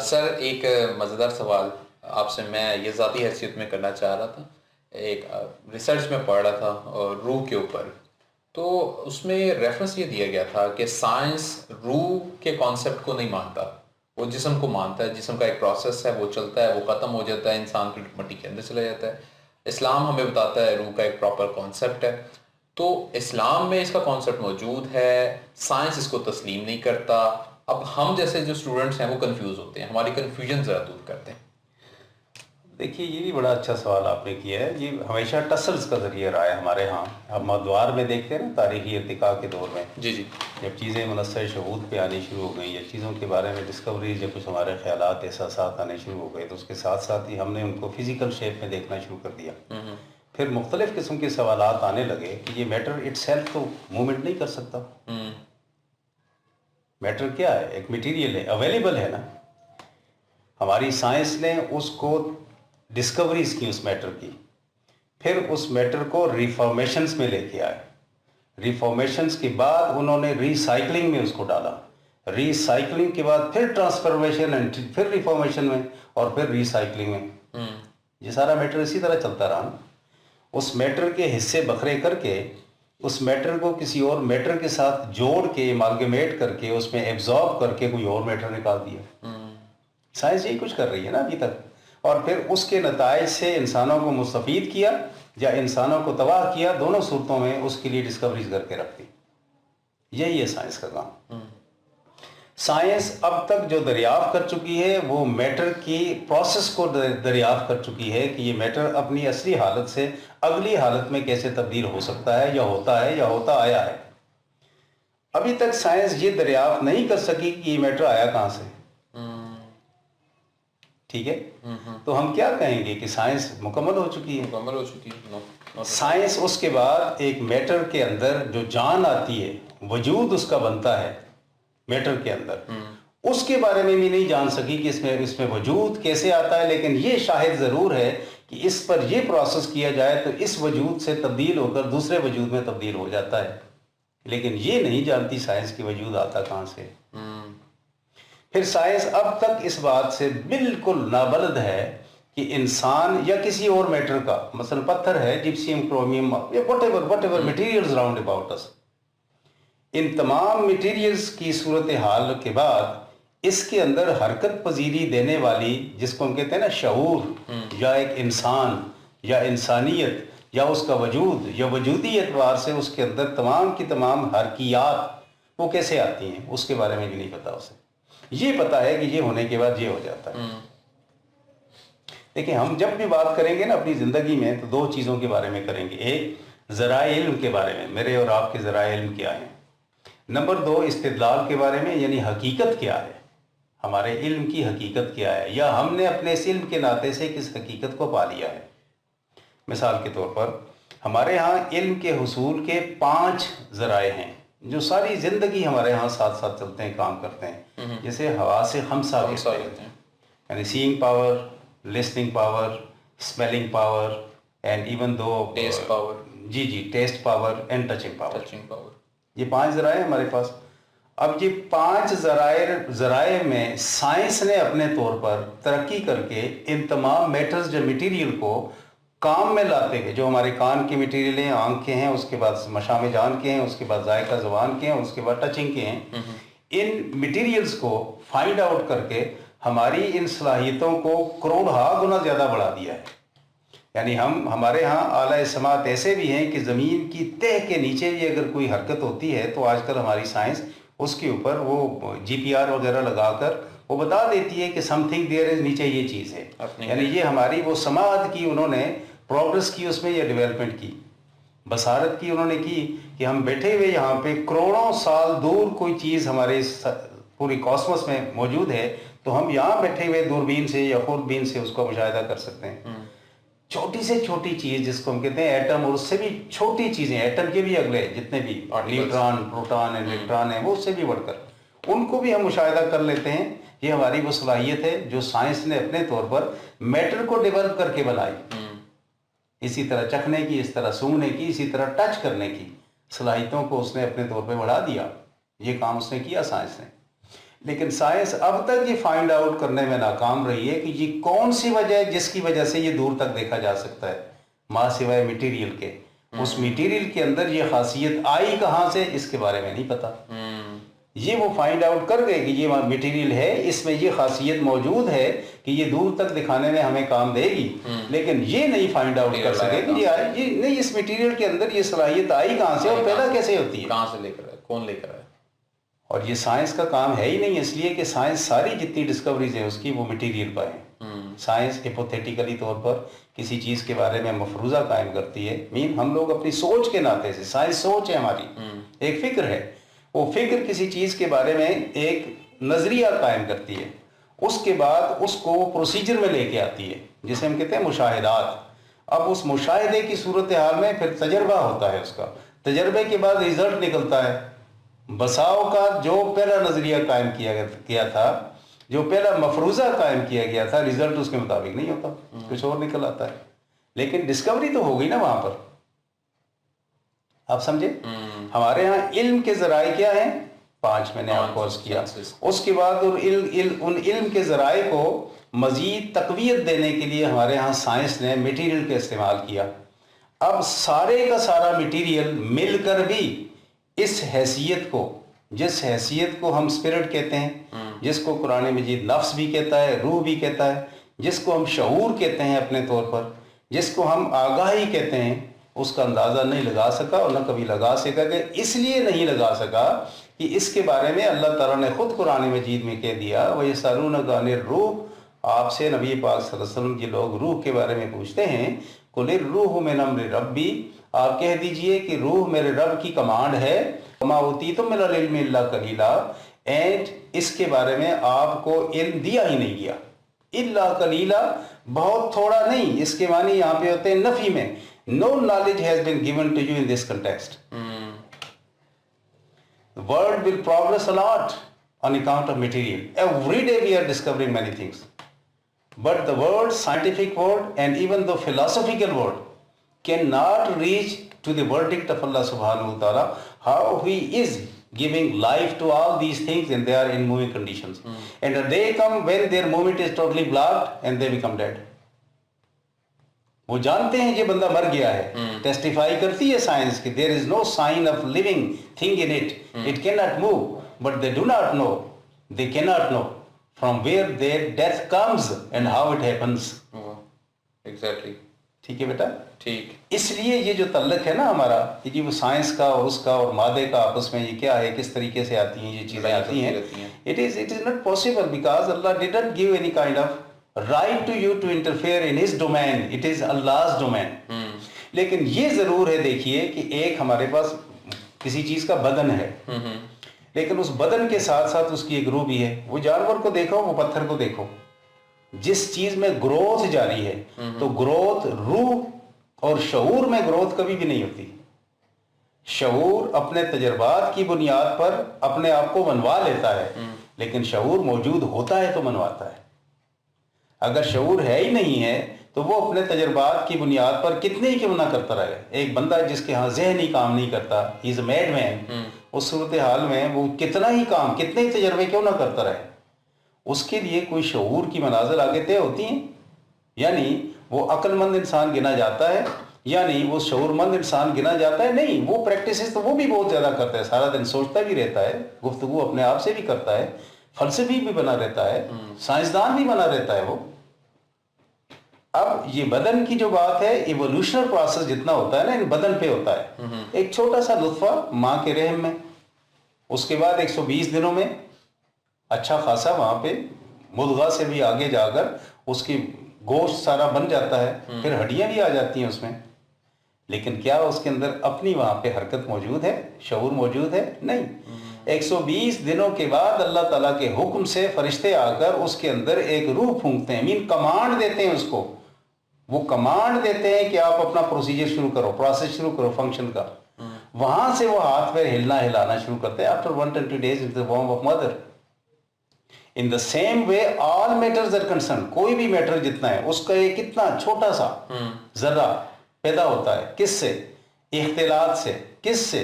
سر ایک مزیدار سوال آپ سے میں یہ ذاتی حیثیت میں کرنا چاہ رہا تھا. ایک ریسرچ میں پڑھ رہا تھا روح کے اوپر، تو اس میں ریفرنس یہ دیا گیا تھا کہ سائنس روح کے کانسیپٹ کو نہیں مانتا، وہ جسم کو مانتا ہے. جسم کا ایک پروسیس ہے، وہ چلتا ہے، وہ ختم ہو جاتا ہے، انسان کی مٹی کے اندر چلا جاتا ہے. اسلام ہمیں بتاتا ہے روح کا ایک پراپر کانسیپٹ ہے. تو اسلام میں اس کا کانسیپٹ موجود ہے، سائنس اس کو تسلیم نہیں کرتا. اب ہم جیسے جو اسٹوڈنٹس ہیں وہ کنفیوز ہوتے ہیں، ہماری کنفیوژن ذرا دور کرتے ہیں. دیکھیے یہ بھی بڑا اچھا سوال آپ نے کیا ہے. یہ ہمیشہ ٹسلز کا ذریعہ رہا ہے ہمارے ہاں. ہم ادوار میں دیکھتے ہیں نا، تاریخی ارتقاء کے دور میں جی جب چیزیں منصر شہود پہ آنی شروع ہو گئیں یا چیزوں کے بارے میں ڈسکوریز یا کچھ ہمارے خیالات احساسات آنے شروع ہو گئے، تو اس کے ساتھ ساتھ ہی ہم نے ان کو فزیکل شیپ میں دیکھنا شروع کر دیا. پھر مختلف قسم کے سوالات آنے لگے کہ یہ میٹر اٹ سیلف تو موومنٹ نہیں کر سکتا. میٹر کیا ہے؟ ایک مٹیریل ہے، اویلیبل ہے نا. ہماری سائنس نے اس کو ڈسکوریز کی اس میٹر کی، پھر اس میٹر کو ریفارمیشنز میں لے کے آئے. ریفارمیشنز کے بعد انہوں نے ریسائکلنگ میں اس کو ڈالا. ریسائکلنگ کے بعد پھر ٹرانسفارمیشن، پھر ریفارمیشن میں، اور پھر ریسائکلنگ میں. یہ سارا میٹر اسی طرح چلتا رہا. اس میٹر کے حصے بکھرے کر کے اس میٹر کو کسی اور میٹر کے ساتھ جوڑ کے ایمالگمیٹ کر کے اس میں ایبزارب کر کے کوئی اور میٹر نکال دیا. سائنس یہی کچھ کر رہی ہے نا ابھی تک. اور پھر اس کے نتائج سے انسانوں کو مستفید کیا یا انسانوں کو تباہ کیا، دونوں صورتوں میں اس کے لیے ڈسکوریز کر کے رکھ دی. یہی ہے سائنس کا کام. سائنس اب تک جو دریافت کر چکی ہے وہ میٹر کی پروسیس کو دریافت کر چکی ہے کہ یہ میٹر اپنی اصلی حالت سے اگلی حالت میں کیسے تبدیل ہو سکتا ہے یا ہوتا آیا ہے. ابھی تک سائنس یہ دریافت نہیں کر سکی کہ یہ میٹر آیا کہاں سے. ٹھیک ہے، تو ہم کیا کہیں گے کہ سائنس مکمل ہو چکی ہے. سائنس اس کے بعد ایک میٹر کے اندر جو جان آتی ہے، وجود اس کا بنتا ہے میٹر کے اندر، اس کے بارے میں بھی نہیں جان سکی کہ اس میں وجود کیسے آتا ہے. لیکن یہ شاہد ضرور ہے کہ اس پر یہ پروسیس کیا جائے تو اس وجود سے تبدیل ہو کر دوسرے وجود میں تبدیل ہو جاتا ہے. لیکن یہ نہیں جانتی سائنس کی وجود آتا کہاں سے. پھر سائنس اب تک اس بات سے بالکل نابلد ہے کہ انسان یا کسی اور میٹر کا، مثلا پتھر ہے، جپسیم، کرومیم، یا whatever materials round about اس، ان تمام مٹیریلز کی صورتحال کے بعد اس کے اندر حرکت پذیری دینے والی، جس کو ہم کہتے ہیں نا شعور، یا ایک انسان یا انسانیت یا اس کا وجود یا وجودی اعتبار سے اس کے اندر تمام کی تمام حرکیات وہ کیسے آتی ہیں، اس کے بارے میں بھی نہیں پتا اسے. یہ پتا ہے کہ یہ ہونے کے بعد یہ ہو جاتا ہے. دیکھیں ہم جب بھی بات کریں گے نا اپنی زندگی میں تو دو چیزوں کے بارے میں کریں گے. ایک ذرائع علم کے بارے میں، میرے اور آپ کے ذرائع علم کیا ہیں. نمبر دو استدلال کے بارے میں، یعنی حقیقت کیا ہے، ہمارے علم کی حقیقت کیا ہے، یا ہم نے اپنے اس علم کے ناطے سے کس حقیقت کو پا لیا ہے. مثال کے طور پر ہمارے ہاں علم کے حصول کے 5 ذرائع ہیں جو ساری زندگی ہمارے ہاں ساتھ ساتھ چلتے ہیں، کام کرتے ہیں. جیسے حواس خمسہ کہتے ہیں، یعنی seeing power, listening power, smelling power, and even the taste power. جی taste power and touching power. یہ 5 ذرائع ہیں ہمارے پاس. اب یہ 5 ذرائع میں سائنس نے اپنے طور پر ترقی کر کے ان تمام میٹرز جو مٹیریل کو کام میں لاتے گئے، جو ہمارے کان کی مٹیریل ہیں، آنکھ کے ہیں، اس کے بعد مشام جان کے ہیں، اس کے بعد ذائقہ زبان کے ہیں، اس کے بعد ٹچنگ کے ہیں. ان مٹیریلز کو فائنڈ آؤٹ کر کے ہماری ان صلاحیتوں کو کروڑہا گنا زیادہ بڑھا دیا ہے. یعنی ہمارے ہاں اعلیٰ سماعت ایسے بھی ہیں کہ زمین کی تہ کے نیچے بھی اگر کوئی حرکت ہوتی ہے تو آج کل ہماری سائنس اس کے اوپر وہ جی پی آر وغیرہ لگا کر وہ بتا دیتی ہے کہ سم تھنگ دیئر از، نیچے یہ چیز ہے. یعنی یہ ہماری وہ سماعت کی انہوں نے پروگرس کی، اس میں یہ ڈیولپمنٹ کی، بصارت کی انہوں نے کی کہ ہم بیٹھے ہوئے یہاں پہ کروڑوں سال دور کوئی چیز ہمارے پوری کاسموس میں موجود ہے، تو ہم یہاں بیٹھے ہوئے دوربین سے یا خوربین سے اس کو مشاہدہ کر سکتے ہیں. چھوٹی سے چھوٹی چیز جس کو ہم کہتے ہیں ایٹم، اور اس سے بھی چھوٹی چیزیں، ایٹم کے بھی اگلے جتنے بھی نیوٹران، پروٹان، الیکٹران ہیں، وہ اس سے بھی بڑھ کر ان کو بھی ہم مشاہدہ کر لیتے ہیں. یہ ہماری وہ صلاحیت ہے جو سائنس نے اپنے طور پر میٹر کو ڈیولپ کر کے بنائی. اسی طرح چکھنے کی، اس طرح سونگھنے کی، اسی طرح ٹچ کرنے کی صلاحیتوں کو اس نے اپنے طور پہ بڑھا دیا. یہ کام اس نے کیا سائنس نے. لیکن سائنس اب تک یہ فائنڈ آؤٹ کرنے میں ناکام رہی ہے کہ یہ کون سی وجہ ہے جس کی وجہ سے یہ دور تک دیکھا جا سکتا ہے، ماں سوائے میٹیریل کے۔ اس میٹیریل کے اندر یہ خاصیت آئی کہاں سے، اس کے بارے میں نہیں پتا۔ یہ وہ فائنڈ آؤٹ کر گئے کہ یہ میٹیریل ہے، اس میں یہ خاصیت موجود ہے کہ یہ دور تک دکھانے میں ہمیں کام دے گی، لیکن یہ نہیں فائنڈ آؤٹ کر سکے کہ یہ نہیں، اس میٹیریل کے اندر یہ صلاحیت آئی کہاں سے اور پیدا کیسے ہوتی ہے، کہاں سے لے کر آئے، کون لے کر آئے۔ اور یہ سائنس کا کام ہے ہی نہیں، اس لیے کہ سائنس ساری جتنی ڈسکوریز ہیں اس کی وہ میٹیریل پر ہیں۔ سائنس ہپوتھیٹیکلی طور پر کسی چیز کے بارے میں مفروضہ قائم کرتی ہے، ہم لوگ اپنی سوچ کے ناطے سے، سائنس سوچ ہے ہماری، ایک فکر ہے، وہ فکر کسی چیز کے بارے میں ایک نظریہ قائم کرتی ہے، اس کے بعد اس کو پروسیجر میں لے کے آتی ہے جسے ہم کہتے ہیں مشاہدات۔ اب اس مشاہدے کی صورتحال میں پھر تجربہ ہوتا ہے، اس کا تجربے کے بعد رزلٹ نکلتا ہے۔ بساؤ کا جو پہلا نظریہ قائم کیا تھا، جو پہلا مفروضہ قائم کیا گیا تھا، رزلٹ اس کے مطابق نہیں ہوتا، کچھ اور نکل آتا ہے، لیکن ڈسکوری تو ہو گئی نا وہاں پر۔ آپ سمجھے؟ ہمارے ہاں علم کے ذرائع کیا ہیں؟ 5 میں نے آپ کو عرض کیا۔ اس کے بعد ان علم کے ذرائع کو مزید تقویت دینے کے لیے ہمارے ہاں سائنس نے میٹیریل کا استعمال کیا۔ اب سارے کا سارا میٹیریل مل کر بھی اس حیثیت کو، جس حیثیت کو ہم اسپرٹ کہتے ہیں، جس کو قرآن مجید نفس بھی کہتا ہے، روح بھی کہتا ہے، جس کو ہم شعور کہتے ہیں اپنے طور پر، جس کو ہم آگاہی کہتے ہیں، اس کا اندازہ نہیں لگا سکا اور نہ کبھی لگا سکا گا۔ اس لیے نہیں لگا سکا کہ اس کے بارے میں اللہ تعالیٰ نے خود قرآن مجید میں کہہ دیا، وَيَسْأَلُونَكَ عَنِ الرُّوحِ، آپ سے نبی پاک صلی اللہ علیہ وسلم یہ لوگ روح کے بارے میں پوچھتے ہیں، قُلِ الرُّوحُ مِنْ أَمْرِ رَبِّي، آپ کہہ دیجئے کہ روح میرے رب کی کمانڈ ہے، وَمَا أُوتِيتُم مِنَ الْعِلْمِ إِلَّا قَلِيلًا، اینڈ اس کے بارے میں آپ کو علم دیا ہی نہیں گیا، الا قلیلا، بہت تھوڑا نہیں، اس کے معنی یہاں پہ ہوتے ہیں نفی میں، no knowledge has been given to you in this context. The world will progress a lot on account of material. Every day we are discovering many things. But the world, scientific world, and even the philosophical world cannot reach to the verdict of Allah subhanahu wa ta'ala, how He is giving life to all these things and they are in moving conditions. And a day come when their movement is totally blocked and they become dead. وہ جانتے ہیں یہ بندہ مر گیا ہے، testify کرتی ہے سائنس کہ there is no sign of living thing in it. It cannot move, but they do not know. They cannot know from where their death comes and how it happens. Exactly. ٹھیک ہے بیٹا؟ ٹھیک۔ اس لیے یہ جو تعلق ہے نا ہمارا، یہ وہ سائنس کا اور اس کا اور مادے کا آپس میں یہ کیا ہے، کس طریقے سے آتی ہیں یہ چیزیں آتی ہیں، it is not possible because Allah didn't give any kind of right to you to interfere in His domain. It is Allah's domain. لیکن یہ ضرور ہے، دیکھیے کہ ایک ہمارے پاس کسی چیز کا بدن ہے، لیکن اس بدن کے ساتھ ساتھ اس کی ایک روح بھی ہے۔ وہ جانور کو دیکھو، وہ پتھر کو دیکھو، جس چیز میں گروتھ جاری ہے، تو گروتھ روح اور شعور میں گروتھ کبھی بھی نہیں ہوتی۔ شعور اپنے تجربات کی بنیاد پر اپنے آپ کو منوا لیتا ہے، لیکن شعور موجود ہوتا ہے تو منواتا ہے۔ اگر شعور ہے ہی نہیں ہے تو وہ اپنے تجربات کی بنیاد پر کتنے ہی کیوں نہ کرتا رہے۔ ایک بندہ جس کے ہاں ذہن ہی کام نہیں کرتا، ہی از اے میڈ مین، اس صورتحال میں وہ کتنا ہی کام، کتنے ہی تجربے کیوں نہ کرتا رہے، اس کے لیے کوئی شعور کی منازل آگے طے ہوتی ہیں، یعنی وہ عقل مند انسان گنا جاتا ہے، یعنی وہ شعور مند انسان گنا جاتا ہے، نہیں، وہ پریکٹسز تو وہ بھی بہت زیادہ کرتا ہے، سارا دن سوچتا بھی رہتا ہے، گفتگو اپنے آپ سے بھی کرتا ہے، فلسفی بھی بنا رہتا ہے، سائنسدان بھی بنا رہتا ہے وہ۔ اب یہ بدن کی جو بات ہے، ایوولوشنل پروسیس جتنا ہوتا ہے نا، ان بدن پہ ہوتا ہے۔ ایک چھوٹا سا نطفہ ماں کے رحم میں، اس کے بعد 120 دنوں میں اچھا خاصا وہاں پہ مضغہ سے بھی آگے جا کر اس کی گوشت سارا بن جاتا ہے، پھر ہڈیاں بھی آ جاتی ہیں اس میں، لیکن کیا اس کے اندر اپنی وہاں پہ حرکت موجود ہے، شعور موجود ہے؟ نہیں۔ 120 دنوں کے بعد اللہ تعالیٰ کے حکم سے فرشتے آ کر اس کے اندر ایک روح پھونکتے ہیں، مین کمانڈ دیتے ہیں اس کو، وہ کمانڈ دیتے ہیں کہ آپ اپنا پروسیجر شروع کرو، پروسیس شروع کرو فنکشن کا۔ وہاں سے وہ ہاتھ پہ ہلانا شروع کرتے ہیں after 120 days in the womb of mother. In the same way all matters are concerned. کوئی بھی میٹر جتنا ہے اس کا ایک کتنا چھوٹا سا ذرہ پیدا ہوتا ہے، کس سے؟ اختلاط سے۔ کس سے؟